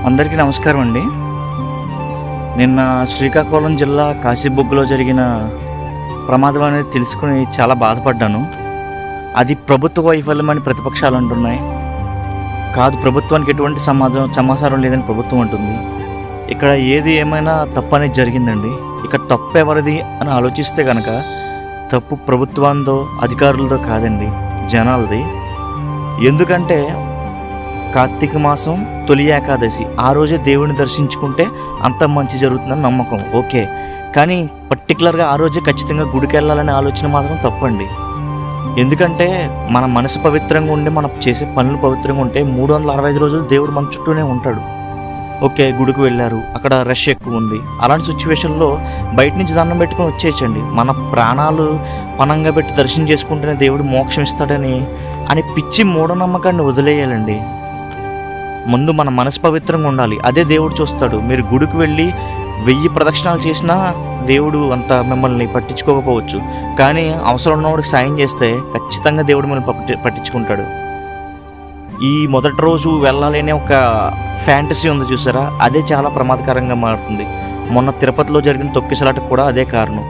అందరికీ నమస్కారం అండి. నిన్న శ్రీకాకుళం జిల్లా కాశీబుగ్గలో జరిగిన ప్రమాదం అనేది తెలుసుకుని చాలా బాధపడ్డాను. అది ప్రభుత్వ వైఫల్యం అని ప్రతిపక్షాలు అంటున్నాయి. కాదు, ప్రభుత్వానికి ఎటువంటి సమాచారం లేదని ప్రభుత్వం అంటుంది. ఇక్కడ ఏది ఏమైనా తప్పు అనేది జరిగిందండి. ఇక్కడ తప్పు ఎవరిది అని ఆలోచిస్తే కనుక తప్పు ప్రభుత్వంతో అధికారులతో కాదండి, జనాలది. ఎందుకంటే కార్తీక మాసం తొలి ఏకాదశి, ఆ రోజే దేవుడిని దర్శించుకుంటే అంత మంచి జరుగుతుందని నమ్మకం, ఓకే. కానీ పర్టికులర్గా ఆ రోజే ఖచ్చితంగా గుడికి వెళ్ళాలనే ఆలోచన మాత్రం తప్పండి. ఎందుకంటే మన మనసు పవిత్రంగా ఉండి మనం చేసే పనులు పవిత్రంగా ఉంటే 365 రోజులు దేవుడు మన చుట్టూనే ఉంటాడు. ఓకే, గుడికి వెళ్ళారు, అక్కడ రష్ ఎక్కువ ఉంది, అలాంటి సిచ్యువేషన్లో బయట నుంచి దండం పెట్టుకొని వచ్చేయచ్చండి. మన ప్రాణాలు పణంగా పెట్టి దర్శనం చేసుకుంటేనే దేవుడు మోక్షం ఇస్తాడని పిచ్చి మూఢనమ్మకాన్ని వదిలేయాలండి. ముందు మన మనసు పవిత్రంగా ఉండాలి, అదే దేవుడు చూస్తాడు. మీరు గుడికి వెళ్ళి 1000 ప్రదక్షిణాలు చేసినా దేవుడు అంత మిమ్మల్ని పట్టించుకోకపోవచ్చు, కానీ అవసరం ఉన్నవాడికి సాయం చేస్తే ఖచ్చితంగా దేవుడు మిమ్మల్ని పట్టించుకుంటాడు. ఈ మొదటి రోజు వెళ్ళాలి అనే ఒక ఫ్యాంటసీ ఉంది చూసారా, అదే చాలా ప్రమాదకరంగా మారుతుంది. మొన్న తిరుపతిలో జరిగిన తొక్కిసలాటకు కూడా అదే కారణం.